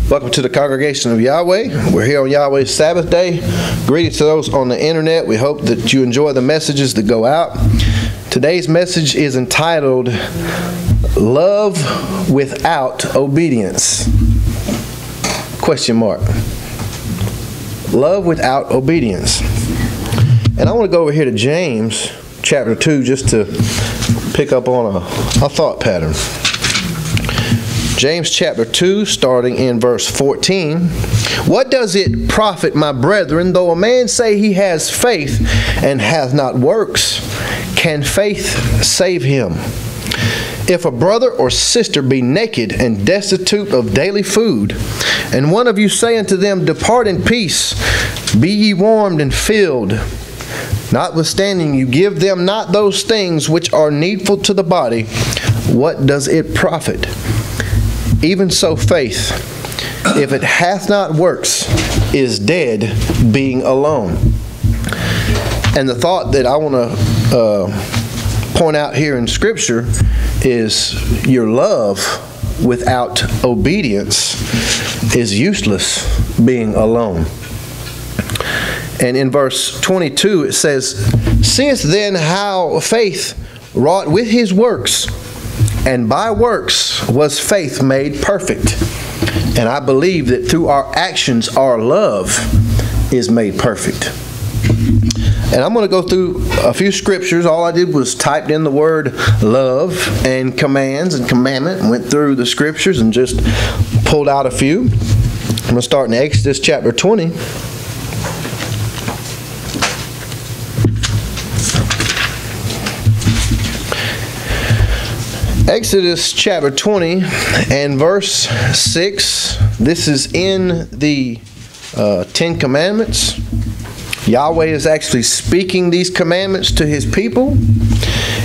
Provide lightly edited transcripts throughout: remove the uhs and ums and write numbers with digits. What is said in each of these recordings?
Welcome to the congregation of Yahweh. We're here on Yahweh's Sabbath day. Greetings to those on the internet. We hope that you enjoy the messages that go out. Today's message is entitled, Love Without Obedience. Question mark. Love without obedience. And I want to go over here to James chapter 2 just to pick up on a thought pattern. James chapter 2, starting in verse 14. What does it profit, my brethren, though a man say he has faith and hath not works? Can faith save him? If a brother or sister be naked and destitute of daily food, and one of you say unto them, Depart in peace, be ye warmed and filled, notwithstanding you give them not those things which are needful to the body, what does it profit? Even so faith, if it hath not works, is dead, being alone. And the thought that I want to point out here in Scripture is your love without obedience is useless, being alone. And in verse 22 it says, Seest then how faith wrought with his works, and by works was faith made perfect. And I believe that through our actions, our love is made perfect. And I'm going to go through a few scriptures. All I did was typed in the word love and commands and commandment, and went through the scriptures and just pulled out a few. I'm going to start in Exodus chapter 20. Exodus chapter 20 and verse 6. This is in the Ten Commandments. Yahweh is actually speaking these commandments to his people.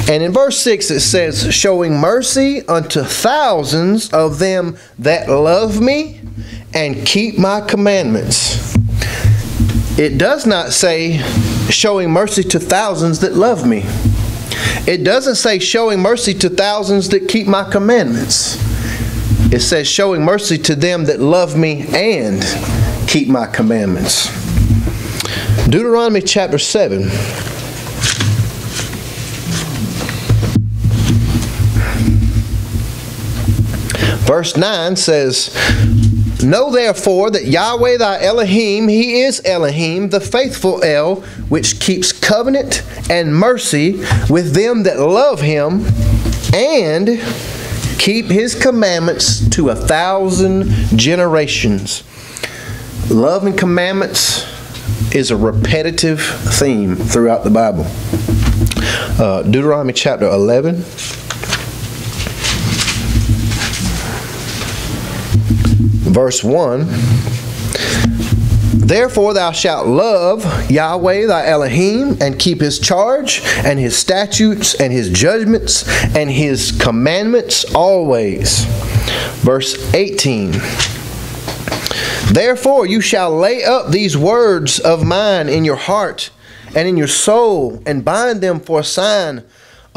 And in verse 6 it says, Showing mercy unto thousands of them that love me and keep my commandments. It does not say, showing mercy to thousands that love me. It doesn't say showing mercy to thousands that keep my commandments. It says showing mercy to them that love me and keep my commandments. Deuteronomy chapter 7. Verse 9 says, Know therefore that Yahweh thy Elohim, he is Elohim, the faithful El, which keeps covenant and mercy with them that love him, and keep his commandments to 1,000 generations. Love and commandments is a repetitive theme throughout the Bible. Deuteronomy chapter 11. Verse 1, Therefore thou shalt love Yahweh thy Elohim, and keep his charge, and his statutes, and his judgments, and his commandments always. Verse 18, Therefore you shall lay up these words of mine in your heart, and in your soul, and bind them for a sign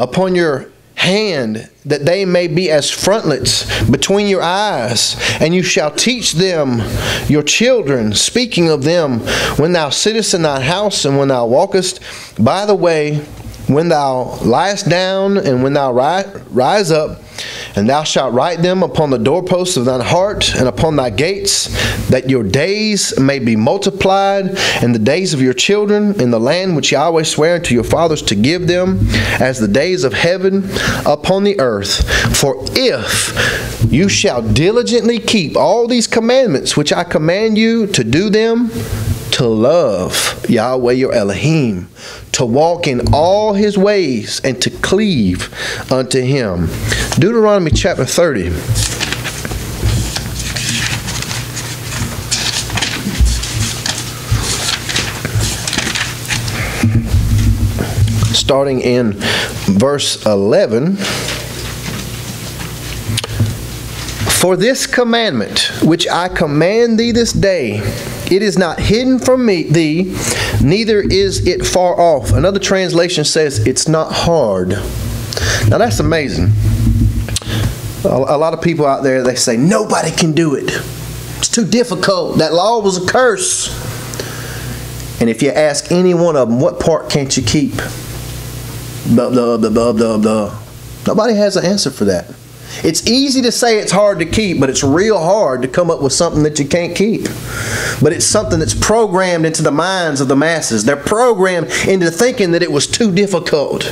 upon your hand, that they may be as frontlets between your eyes, and you shall teach them your children, speaking of them when thou sittest in thy house, and when thou walkest by the way, when thou liest down, and when thou rise up. And thou shalt write them upon the doorposts of thine heart, and upon thy gates, that your days may be multiplied, and the days of your children in the land which Yahweh sware unto your fathers to give them, as the days of heaven upon the earth. For if you shall diligently keep all these commandments which I command you to do them, to love Yahweh your Elohim, to walk in all his ways, and to cleave unto him. Deuteronomy chapter 30. Starting in verse 11. For this commandment which I command thee this day, it is not hidden from thee, neither is it far off. Another translation says it's not hard. Now that's amazing. A lot of people out there, they say, nobody can do it. It's too difficult. That law was a curse. And if you ask any one of them, what part can't you keep? Nobody has an answer for that. It's easy to say it's hard to keep, but it's real hard to come up with something that you can't keep. But it's something that's programmed into the minds of the masses. They're programmed into thinking that it was too difficult.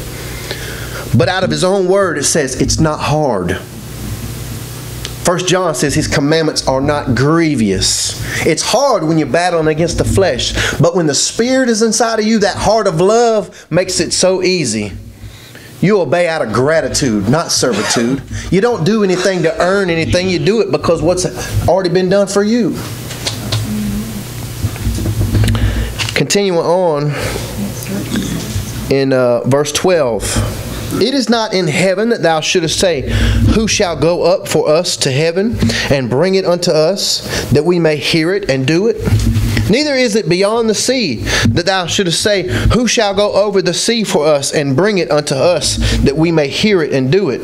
But out of His own word, it says it's not hard. 1 John says His commandments are not grievous. It's hard when you're battling against the flesh. But when the Spirit is inside of you, that heart of love makes it so easy. You obey out of gratitude, not servitude. You don't do anything to earn anything. You do it because what's already been done for you. Continuing on in verse 12. It is not in heaven that thou shouldest say, who shall go up for us to heaven and bring it unto us, that we may hear it and do it? Neither is it beyond the sea that thou shouldest say, who shall go over the sea for us and bring it unto us, that we may hear it and do it?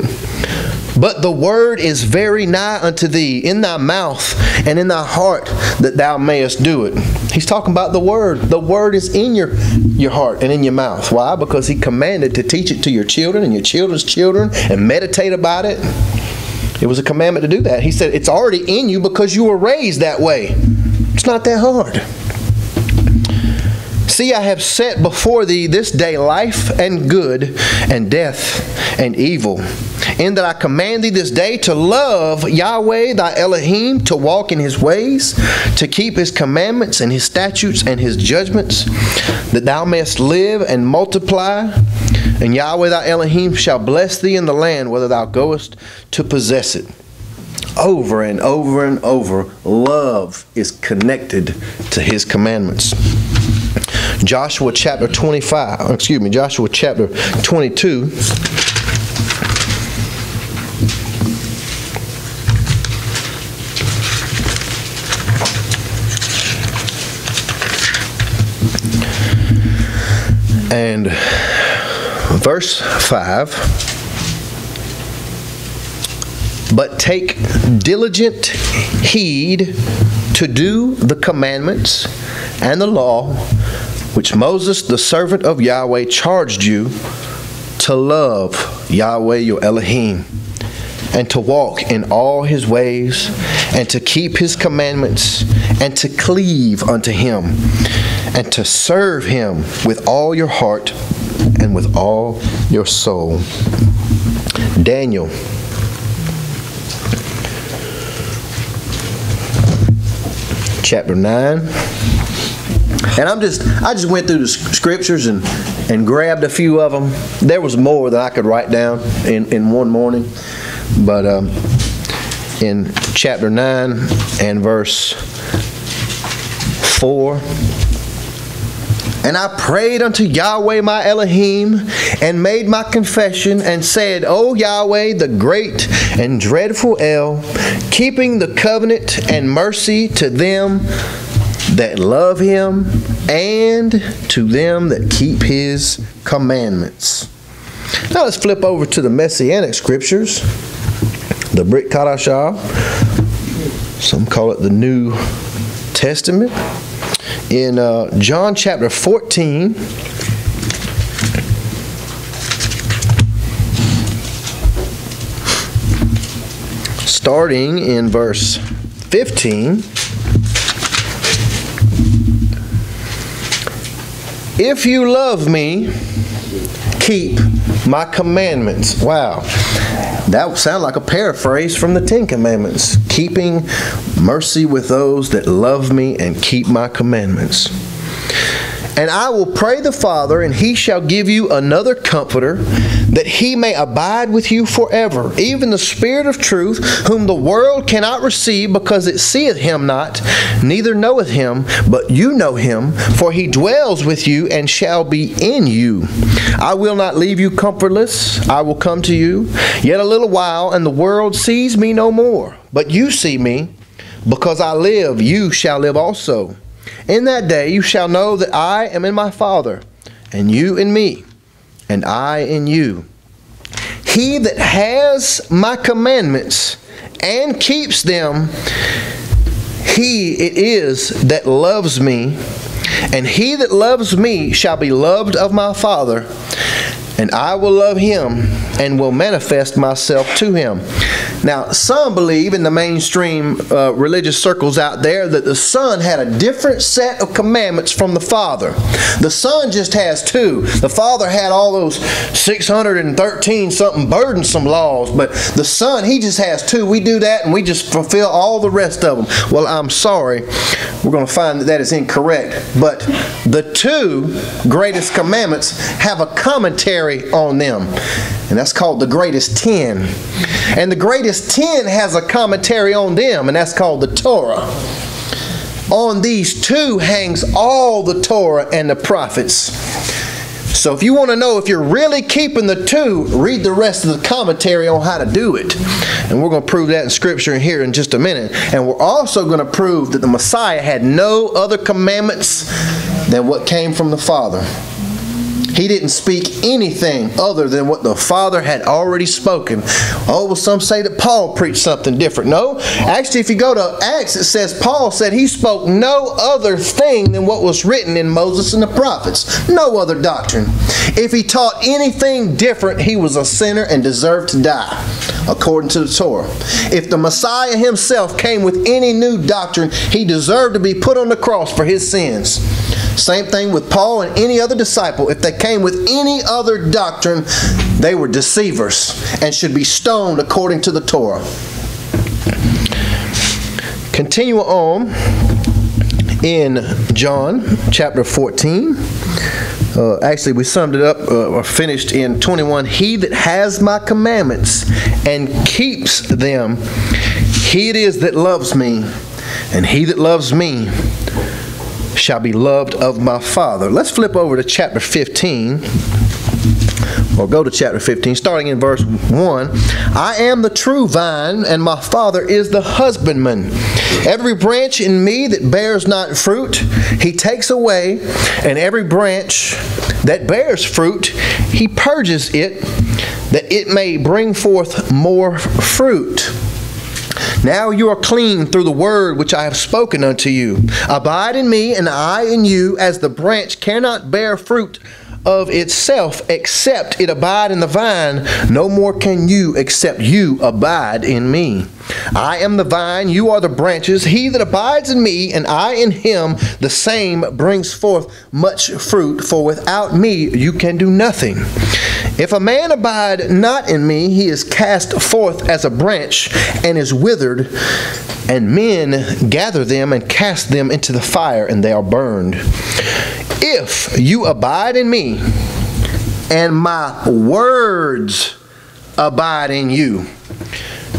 But the word is very nigh unto thee, in thy mouth and in thy heart, that thou mayest do it. He's talking about the word. The word is in your heart and in your mouth. Why? Because He commanded to teach it to your children and your children's children and meditate about it. It was a commandment to do that. He said it's already in you because you were raised that way. It's not that hard. See, I have set before thee this day life and good, and death and evil. In that I command thee this day to love Yahweh thy Elohim, to walk in His ways, to keep His commandments and His statutes and His judgments, that thou mayest live and multiply. And Yahweh thy Elohim shall bless thee in the land, whether thou goest to possess it. Over and over and over, love is connected to His commandments. Joshua chapter 22. And verse 5. But take diligent heed to do the commandments and the law which Moses, the servant of Yahweh, charged you to love Yahweh your Elohim, and to walk in all His ways, and to keep His commandments, and to cleave unto Him, and to serve Him with all your heart and with all your soul. Daniel chapter 9. And I just went through the scriptures and grabbed a few of them. There was more that I could write down in one morning. But in chapter 9 and verse 4. And I prayed unto Yahweh my Elohim, and made my confession, and said, O Yahweh, the great and dreadful El, keeping the covenant and mercy to them that love Him, and to them that keep His commandments. Now let's flip over to the Messianic Scriptures, the Brit Kadashah. Some call it the New Testament. In John chapter 14, starting in verse 15, if you love me, keep my commandments. Wow. That would sound like a paraphrase from the Ten Commandments. Keeping mercy with those that love me and keep my commandments. And I will pray the Father, and He shall give you another Comforter, that He may abide with you forever, even the Spirit of truth, whom the world cannot receive, because it seeth Him not, neither knoweth Him, but you know Him, for He dwells with you and shall be in you. I will not leave you comfortless. I will come to you. Yet a little while, and the world sees me no more. But you see me. Because I live, you shall live also. In that day you shall know that I am in my Father, and you in me, and I in you. He that has my commandments and keeps them, he it is that loves me. And he that loves me shall be loved of my Father, and I will love him and will manifest myself to him. Now, some believe in the mainstream religious circles out there that the Son had a different set of commandments from the Father. The Son just has two. The Father had all those 613 something burdensome laws, but the Son, he just has two. We do that and we just fulfill all the rest of them. Well, I'm sorry. We're going to find that that is incorrect. But the two greatest commandments have a commentary on them, and that's called the greatest 10. And the greatest 10 has a commentary on them, and that's called the Torah. On these two hangs all the Torah and the prophets. So if you want to know if you're really keeping the two, read the rest of the commentary on how to do it. And we're going to prove that in Scripture here in just a minute. And we're also going to prove that the Messiah had no other commandments than what came from the Father. He didn't speak anything other than what the Father had already spoken. Oh, well, some say that Paul preached something different. No, actually, if you go to Acts, it says Paul said he spoke no other thing than what was written in Moses and the prophets. No other doctrine. If he taught anything different, he was a sinner and deserved to die, according to the Torah. If the Messiah himself came with any new doctrine, he deserved to be put on the cross for his sins. Same thing with Paul and any other disciple. If they came with any other doctrine, they were deceivers and should be stoned according to the Torah. Continue on in John chapter 14. Actually, we summed it up or finished in 21. He that has my commandments and keeps them, he it is that loves me, and he that loves me shall be loved of my Father. Let's flip over to chapter 15, or go to chapter 15, starting in verse 1. I am the true vine, and my Father is the husbandman. Every branch in me that bears not fruit, he takes away, and every branch that bears fruit, he purges it, that it may bring forth more fruit. Now you are clean through the word which I have spoken unto you. Abide in me, and I in you, as the branch cannot bear fruit of itself except it abide in the vine, no more can you except you abide in me. I am the vine, you are the branches. He that abides in me, and I in him, the same brings forth much fruit, for without me you can do nothing. If a man abide not in me, he is cast forth as a branch and is withered, and men gather them and cast them into the fire, and they are burned. If you abide in me, and my words abide in you,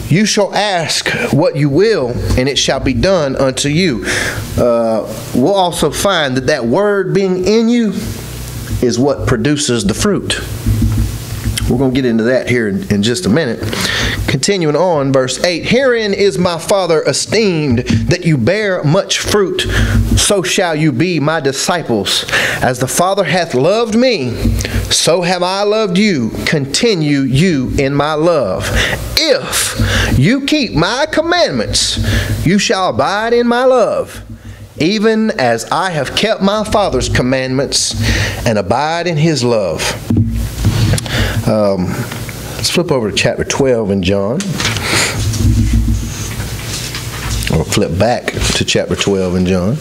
you shall ask what you will, and it shall be done unto you. We'll also find that that word being in you is what produces the fruit. We're going to get into that here in just a minute. Continuing on, verse 8. Herein is my Father esteemed, that you bear much fruit, so shall you be my disciples. As the Father hath loved me, so have I loved you. Continue you in my love. If you keep my commandments, you shall abide in my love, even as I have kept my Father's commandments and abide in his love. Let's flip over to chapter 12 in John. Or flip back to chapter 12 in John.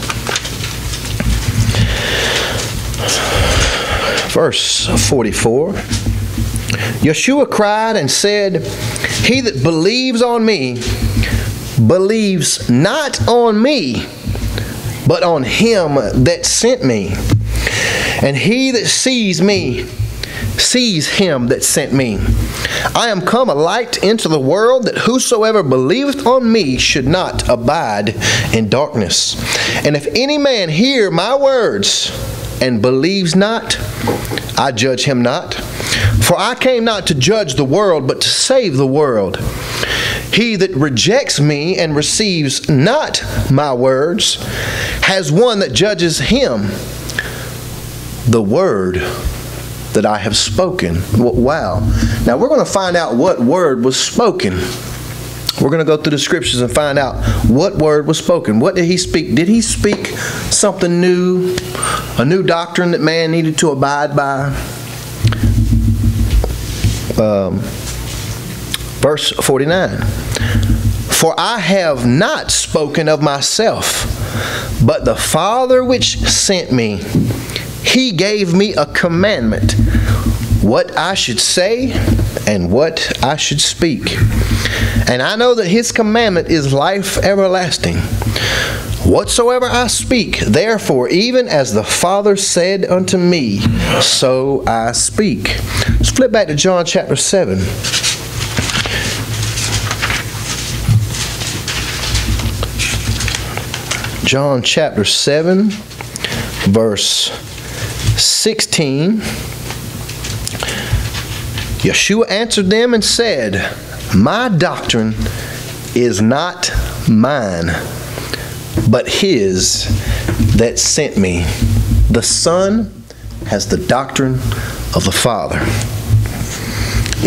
Verse 44. Yeshua cried and said, He that believes on me, believes not on me, but on him that sent me. And he that sees me, sees him that sent me. I am come a light into the world, that whosoever believeth on me should not abide in darkness. And if any man hear my words and believes not, I judge him not. For I came not to judge the world, but to save the world. He that rejects me and receives not my words has one that judges him. The word that I have spoken. Wow. Now we're going to find out what word was spoken. We're going to go through the scriptures and find out what word was spoken. What did he speak? Did he speak something new? A new doctrine that man needed to abide by? Verse 49. For I have not spoken of myself, but the Father which sent me, he gave me a commandment, what I should say and what I should speak. And I know that his commandment is life everlasting. Whatsoever I speak, therefore, even as the Father said unto me, so I speak. Let's flip back to John chapter 7. John chapter 7, verse 16. Yeshua answered them and said, my doctrine is not mine, but his that sent me. The Son has the doctrine of the Father.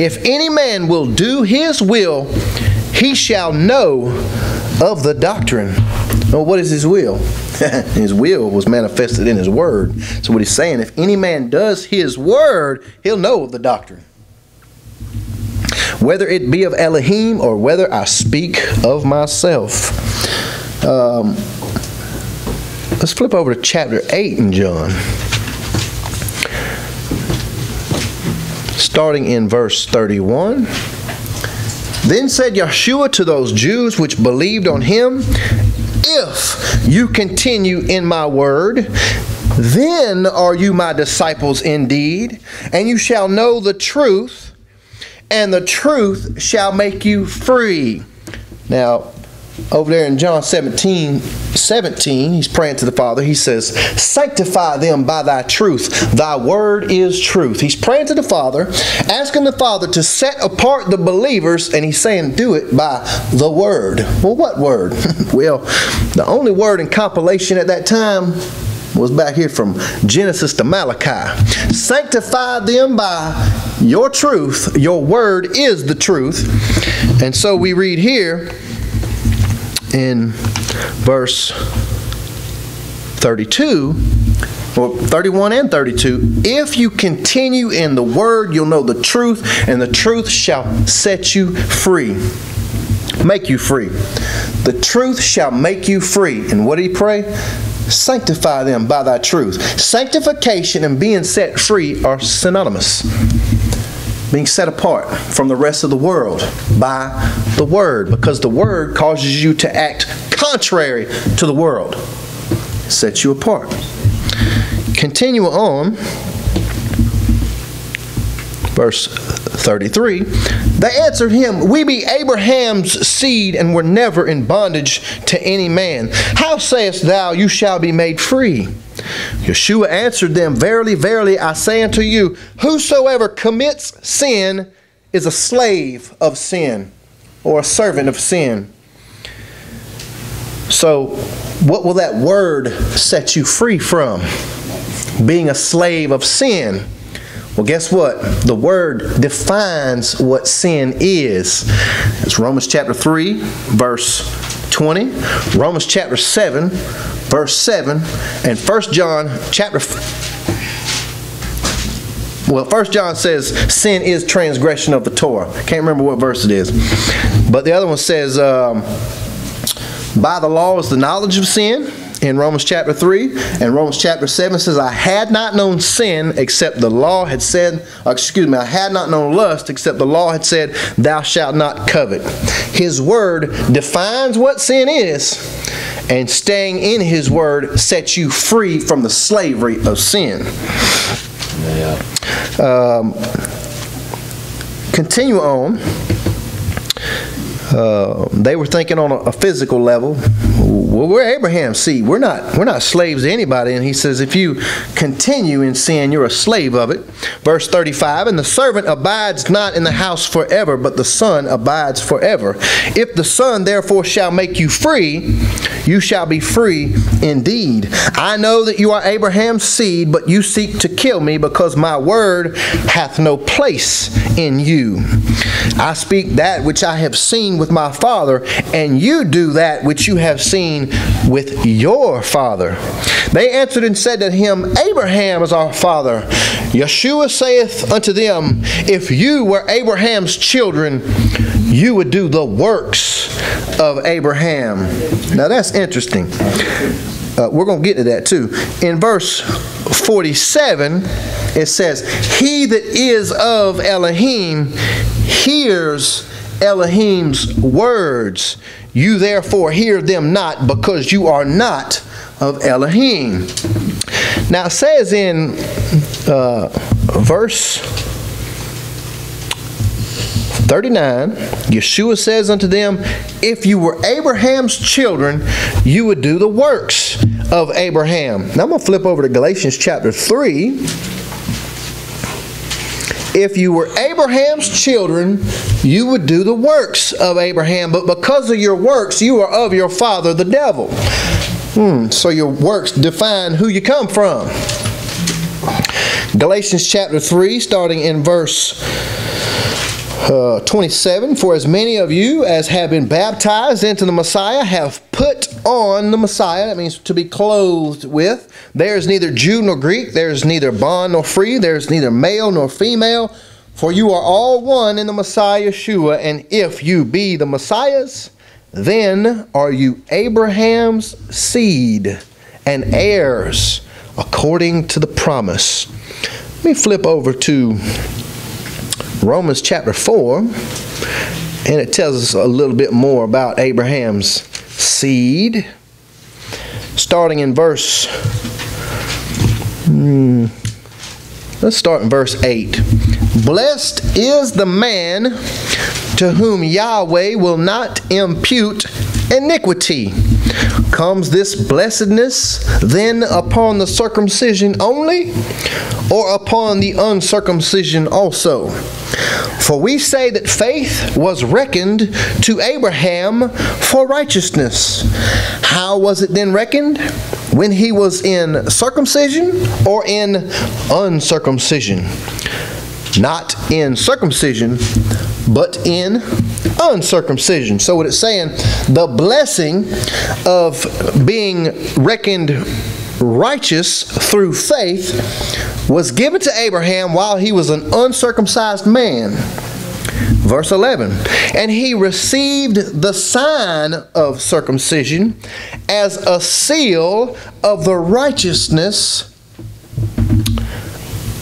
If any man will do his will, he shall know of the doctrine. Oh, what is his will? His will was manifested in his word. So what he's saying, if any man does his word, he'll know of the doctrine. Whether it be of Elohim or whether I speak of myself. Let's flip over to chapter 8 in John. Starting in verse 31. Then said Yeshua to those Jews which believed on him, if you continue in my word, then are you my disciples indeed, and you shall know the truth, and the truth shall make you free. Now, over there in John 17, he's praying to the Father. He says, sanctify them by thy truth. Thy word is truth. He's praying to the Father, asking the Father to set apart the believers, and he's saying, do it by the word. Well, what word? Well, the only word in compilation at that time was back here from Genesis to Malachi. Sanctify them by your truth. Your word is the truth. And so we read here in verse 32, or 31 and 32, if you continue in the word, you'll know the truth, and the truth shall set you free. Make you free. The truth shall make you free. And what did he pray? Sanctify them by thy truth. Sanctification and being set free are synonymous. Being set apart from the rest of the world by the word, because the word causes you to act contrary to the world. It sets you apart. Continue on. Verse 33. They answered him, we be Abraham's seed, and were never in bondage to any man. How sayest thou, you shall be made free? Yeshua answered them, verily, verily, I say unto you, whosoever commits sin is a slave of sin, or a servant of sin. So, what will that word set you free from? Being a slave of sin. Well, guess what? The word defines what sin is. It's Romans chapter 3, verse 20, Romans chapter 7, verse 7, and 1 John chapter 1 John says sin is transgression of the Torah. Can't remember what verse it is. But the other one says, by the law is the knowledge of sin, in Romans chapter 3. And Romans chapter 7 says, I had not known sin except the law had said, I had not known lust except the law had said, thou shalt not covet. His word defines what sin is, and staying in his word sets you free from the slavery of sin. Continue on. They were thinking on a physical level. Well, we're Abraham's seed. We're not slaves to anybody. And he says, if you continue in sin, you're a slave of it. Verse 35, and the servant abides not in the house forever, but the Son abides forever. If the Son therefore shall make you free, you shall be free indeed. I know that you are Abraham's seed, but you seek to kill me, because my word hath no place in you. I speak that which I have seen with my father, and you do that which you have seen with your father. They answered and said to him, Abraham is our father. Yeshua saith unto them, if you were Abraham's children, you would do the works of Abraham. Now that's interesting. We're going to get to that too. In verse 47, it says, he that is of Elohim hears Elohim's words. You therefore hear them not, because you are not of Elohim. Now it says in verse 39, Yeshua says unto them, if you were Abraham's children, you would do the works of Abraham. Now I'm going to flip over to Galatians chapter 3. If you were Abraham's children, you would do the works of Abraham. But because of your works, you are of your father, the devil. So your works define who you come from. Galatians chapter 3, starting in verse 27, for as many of you as have been baptized into the Messiah have put on the Messiah. That means to be clothed with. There is neither Jew nor Greek, there is neither bond nor free, there is neither male nor female, for you are all one in the Messiah Yeshua. And if you be the Messiah's, then are you Abraham's seed and heirs according to the promise. Let me flip over to Romans chapter 4, and it tells us a little bit more about Abraham's seed. Starting in verse, let's start in verse 8. Blessed is the man to whom Yahweh will not impute iniquity. Comes this blessedness then upon the circumcision only, or upon the uncircumcision also? For we say that faith was reckoned to Abraham for righteousness. How was it then reckoned? When he was in circumcision or in uncircumcision? Not in circumcision, but in uncircumcision. So what it's saying, the blessing of being reckoned righteous through faith was given to Abraham while he was an uncircumcised man. Verse 11, and he received the sign of circumcision as a seal of the righteousness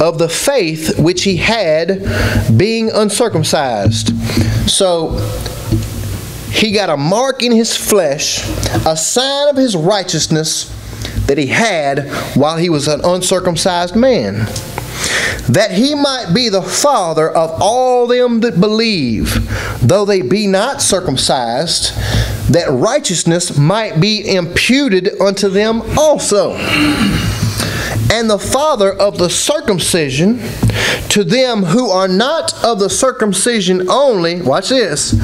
of the faith which he had, being uncircumcised. So he got a mark in his flesh, a sign of his righteousness that he had while he was an uncircumcised man, that he might be the father of all them that believe, though they be not circumcised, that righteousness might be imputed unto them also. And the father of the circumcision to them who are not of the circumcision only, watch this,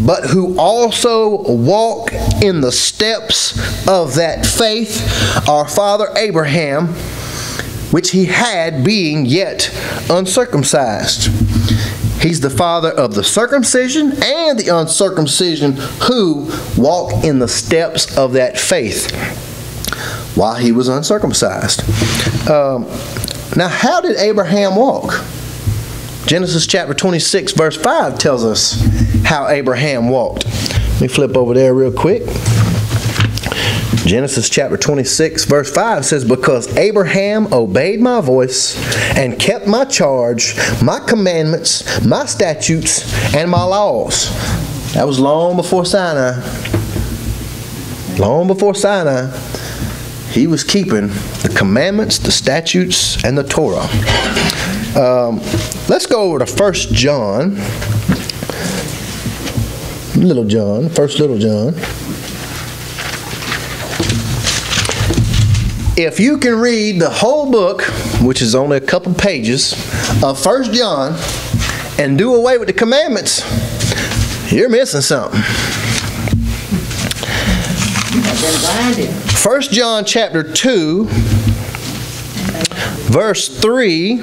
but who also walk in the steps of that faith, our father Abraham, which he had being yet uncircumcised. He's the father of the circumcision and the uncircumcision who walk in the steps of that faith while he was uncircumcised. Now, how did Abraham walk? Genesis chapter 26 verse 5 tells us how Abraham walked. Let me flip over there real quick. Genesis chapter 26 verse 5 says, because Abraham obeyed my voice and kept my charge, my commandments, my statutes, and my laws. That was long before Sinai. Long before Sinai. He was keeping the commandments, the statutes, and the Torah. Let's go over to 1 John. Little John, 1 Little John. If you can read the whole book, which is only a couple pages, of 1 John, and do away with the commandments, you're missing something. 1 John chapter 2, verse 3.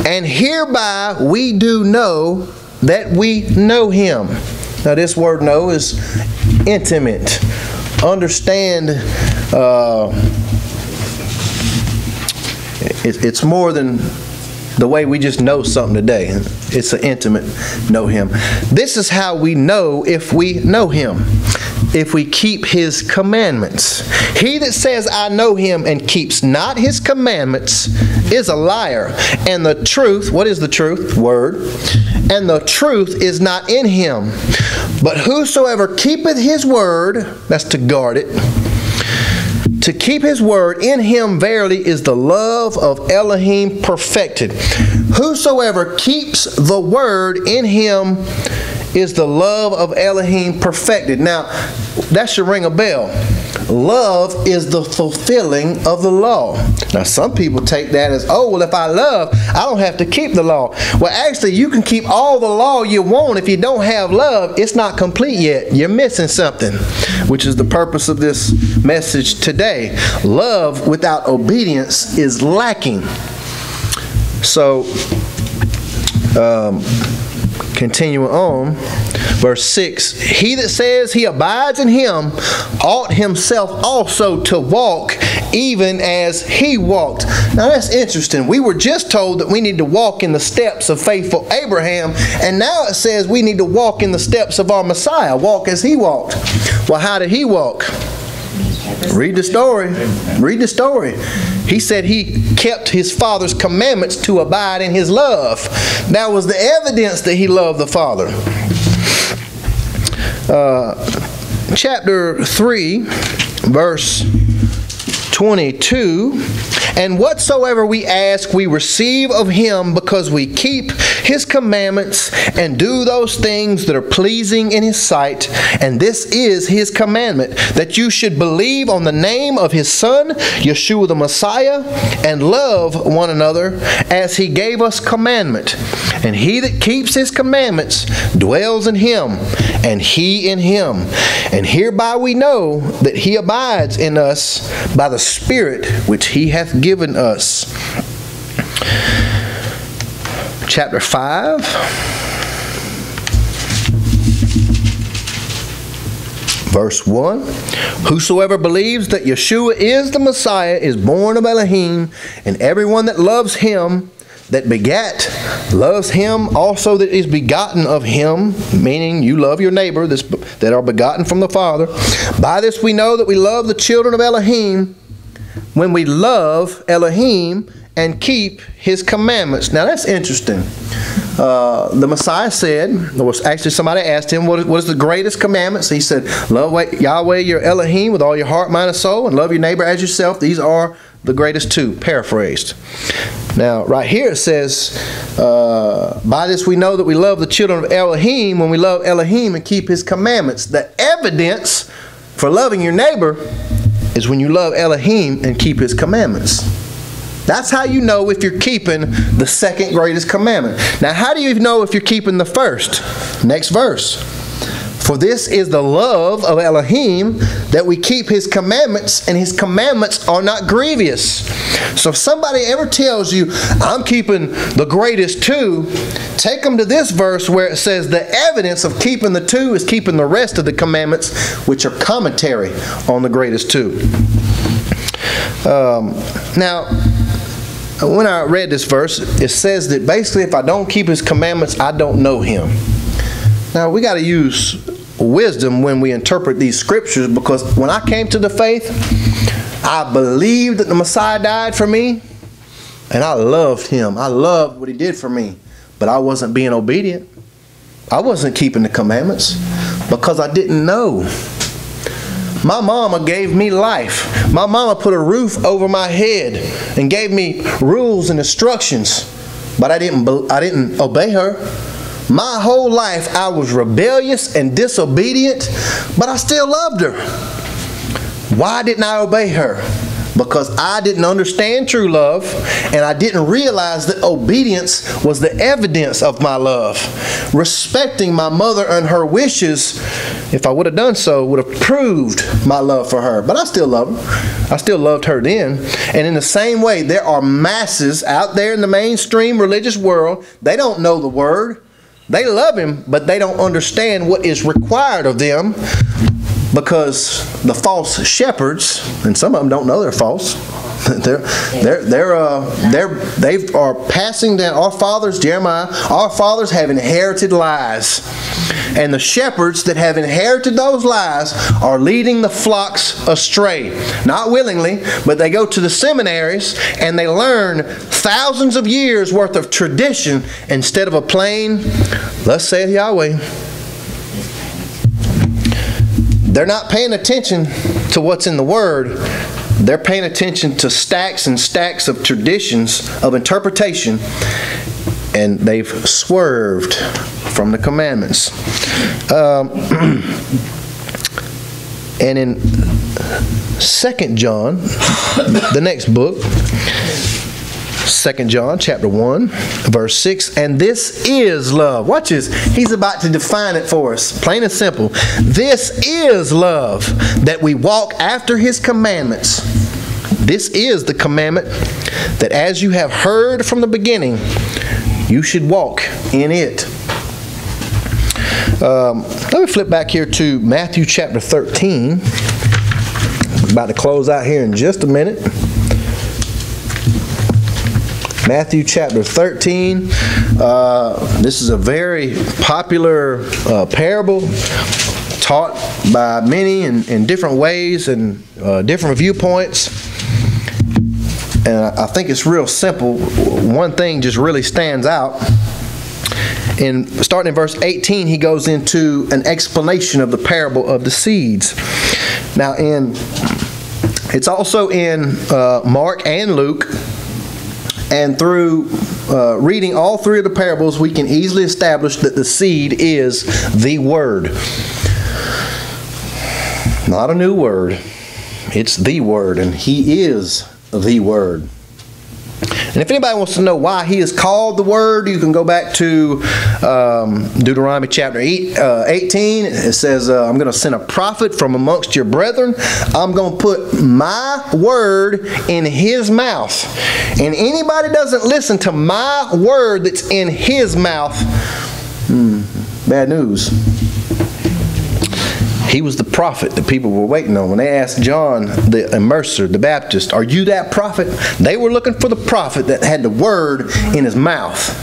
And hereby we do know that we know him. Now this word know is intimate. Understand, it's more than the way we just know something today. It's an intimate know him. This is how we know if we know him. If we keep his commandments. He that says, I know him, and keeps not his commandments is a liar. And the truth, what is the truth? Word. And the truth is not in him. But whosoever keepeth his word, that's to guard it, to keep his word, in him verily is the love of Elohim perfected. Whosoever keeps the word, in him is the love of Elohim perfected. Now, that should ring a bell. Love is the fulfilling of the law. Now, some people take that as, oh, well, if I love, I don't have to keep the law. Well, actually, you can keep all the law you want. If you don't have love, it's not complete yet. You're missing something, which is the purpose of this message today. Love without obedience is lacking. So, continuing on, verse 6, he that says he abides in him ought himself also to walk even as he walked. Now that's interesting. We were just told that we need to walk in the steps of faithful Abraham, and now it says we need to walk in the steps of our Messiah, walk as he walked. Well, how did he walk? Read the story. Read the story. He said he kept his Father's commandments to abide in his love. That was the evidence that he loved the Father. Chapter 3, verse 22. And whatsoever we ask, we receive of him, because we keep his commandments and do those things that are pleasing in his sight. And this is his commandment, that you should believe on the name of his Son, Yeshua the Messiah, and love one another as he gave us commandment. And he that keeps his commandments dwells in him, and he in him. And hereby we know that he abides in us by the Spirit which he hath given us. Chapter 5, verse 1. Whosoever believes that Yeshua is the Messiah is born of Elohim, and everyone that loves him that begat loves him also that is begotten of him, meaning you love your neighbor that are begotten from the Father. By this we know that we love the children of Elohim, when we love Elohim and keep his commandments. Now that's interesting. The Messiah said, or actually somebody asked him, what is the greatest commandments? He said, love Yahweh your Elohim with all your heart, mind, and soul, and love your neighbor as yourself. These are the greatest two, paraphrased. Now, right here it says, by this we know that we love the children of Elohim, when we love Elohim and keep his commandments. The evidence for loving your neighbor is when you love Elohim and keep his commandments. That's how you know if you're keeping the second greatest commandment. Now, how do you know if you're keeping the first? Next verse. For this is the love of Elohim, that we keep his commandments, and his commandments are not grievous. So if somebody ever tells you, I'm keeping the greatest two, take them to this verse where it says the evidence of keeping the two is keeping the rest of the commandments, which are commentary on the greatest two. Now, when I read this verse, it says that basically if I don't keep his commandments, I don't know him. Now, we got to use wisdom when we interpret these scriptures, because when I came to the faith, I believed that the Messiah died for me, and I loved him. I loved what he did for me, but I wasn't being obedient. I wasn't keeping the commandments because I didn't know. My mama gave me life. My mama put a roof over my head and gave me rules and instructions, but I didn't obey her. My whole life I was rebellious and disobedient, but I still loved her. Why didn't I obey her? because I didn't understand true love, and I didn't realize that obedience was the evidence of my love. Respecting my mother and her wishes, if I would have done so, would have proved my love for her. But I still love her. I still loved her then. And in the same way, there are masses out there in the mainstream religious world. They don't know the Word. They love Him, but they don't understand what is required of them, because the false shepherds, and some of them don't know they're false. They are passing down. Our fathers, Jeremiah, our fathers have inherited lies, and the shepherds that have inherited those lies are leading the flocks astray. Not willingly, but they go to the seminaries and they learn thousands of years worth of tradition instead of a plain, "Thus saith Yahweh." They're not paying attention to what's in the Word. They're paying attention to stacks and stacks of traditions of interpretation, and they've swerved from the commandments. And in 2 John, the next book, 2 John chapter 1, verse 6, and this is love. Watch this. He's about to define it for us. Plain and simple. This is love, that we walk after His commandments. This is the commandment, that as you have heard from the beginning, you should walk in it. Let me flip back here to Matthew chapter 13. About to close out here in just a minute. Matthew chapter 13. This is a very popular parable, taught by many in different ways and different viewpoints. And I think it's real simple. One thing just really stands out. Starting in verse 18, he goes into an explanation of the parable of the seeds. Now, it's also in Mark and Luke. And through reading all three of the parables, we can easily establish that the seed is the Word. Not a new word. It's the Word, and He is the Word. And if anybody wants to know why He is called the Word, you can go back to Deuteronomy chapter 18. It says, I'm going to send a prophet from amongst your brethren. I'm going to put my word in his mouth. And anybody doesn't listen to my word that's in his mouth, bad news. He was the prophet that people were waiting on. When they asked John, the immerser, the Baptist, "Are you that prophet?" They were looking for the prophet that had the word in his mouth.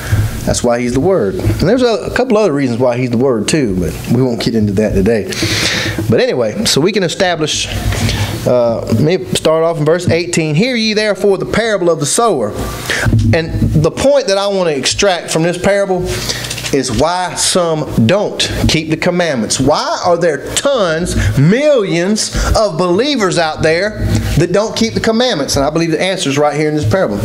That's why he's the Word. And there's a couple other reasons why he's the Word too, but we won't get into that today. But anyway, so we can establish, let me start off in verse 18. "Hear ye therefore the parable of the sower." And the point that I want to extract from this parable is why some don't keep the commandments. Why are there tons, millions of believers out there that don't keep the commandments? And I believe the answer is right here in this parable.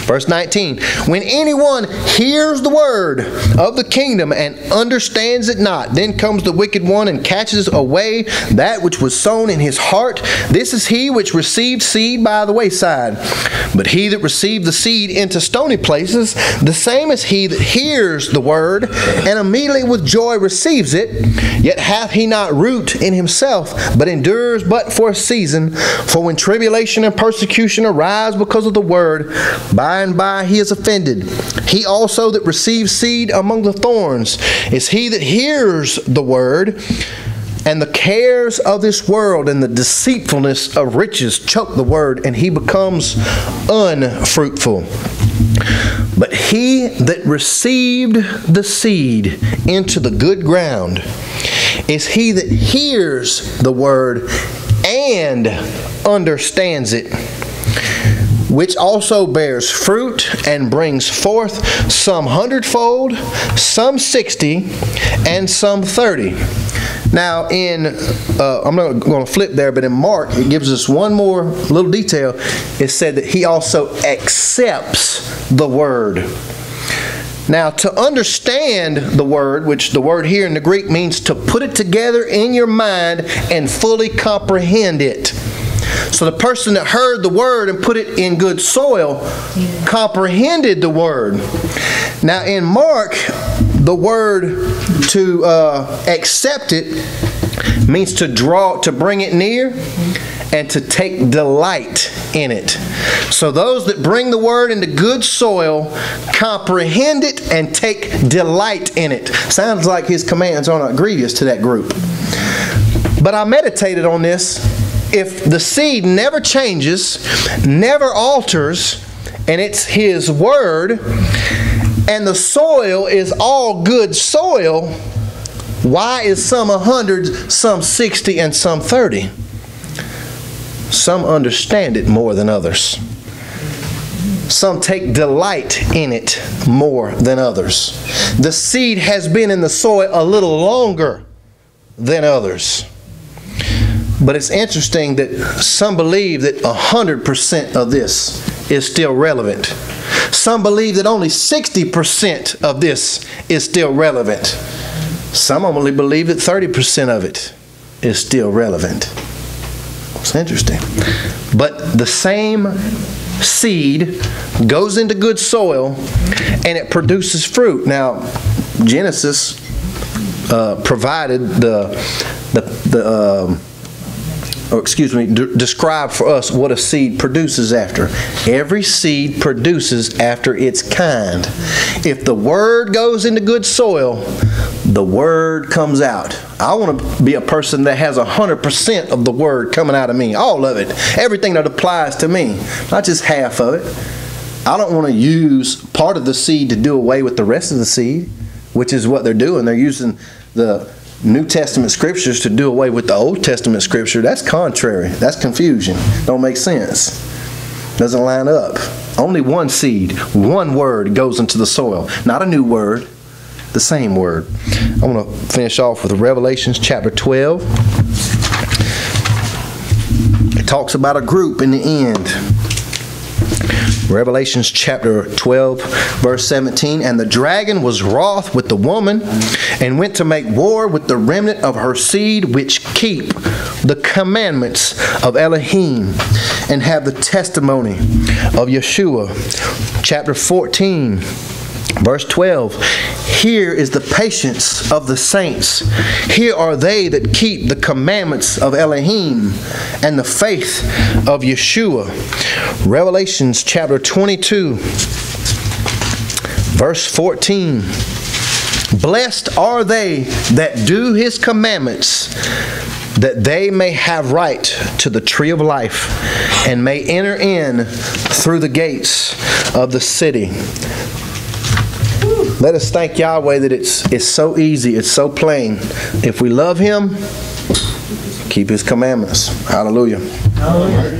Verse 19, "When anyone hears the word of the kingdom and understands it not, then comes the wicked one and catches away that which was sown in his heart. This is he which received seed by the wayside. But he that received the seed into stony places, the same is he that hears the word, and immediately with joy receives it. Yet hath he not root in himself, but endures but for a season. For when tribulation and persecution arise because of the word, by and by he is offended. He also that receives seed among the thorns is he that hears the word, and the cares of this world and the deceitfulness of riches choke the word, and he becomes unfruitful. But he that received the seed into the good ground is he that hears the word and understands it, which also bears fruit and brings forth some 100-fold, some 60, and some 30. Now, I'm not going to flip there, but in Mark, it gives us one more little detail. It said that he also accepts the word. Now, to understand the word, which the word here in the Greek means to put it together in your mind and fully comprehend it. So the person that heard the word and put it in good soil comprehended the word. Now in Mark, the word to accept it means to draw, to bring it near, and to take delight in it. So those that bring the word into good soil comprehend it and take delight in it. Sounds like his commands are not grievous to that group. But I meditated on this. If the seed never changes, never alters, and it's his word, and the soil is all good soil, why is some 100, some 60, and some 30? Some understand it more than others. Some take delight in it more than others. The seed has been in the soil a little longer than others. But it's interesting that some believe that 100% of this is still relevant. Some believe that only 60% of this is still relevant. Some only believe that 30% of it is still relevant. It's interesting. But the same seed goes into good soil and it produces fruit. Now, Genesis provided describe for us what a seed produces after. Every seed produces after its kind. If the word goes into good soil, the word comes out. I want to be a person that has 100% of the word coming out of me. All of it. Everything that applies to me. Not just half of it. I don't want to use part of the seed to do away with the rest of the seed, which is what they're doing. They're using the New Testament scriptures to do away with the Old Testament scripture. That's contrary. That's confusion. Don't make sense. Doesn't line up. Only one seed, one word goes into the soil. Not a new word. The same word. I want to finish off with Revelation chapter 12. It talks about a group in the end. Revelation chapter 12, verse 17. And the dragon was wroth with the woman, and went to make war with the remnant of her seed, which keep the commandments of Elohim, and have the testimony of Yeshua. Chapter 14, verse 12. Here is the patience of the saints. Here are they that keep the commandments of Elohim and the faith of Yeshua. Revelations chapter 22, verse 14. Blessed are they that do his commandments, that they may have right to the tree of life, and may enter in through the gates of the city. Let us thank Yahweh that it's so easy, it's so plain. If we love him, keep his commandments. Hallelujah. Hallelujah.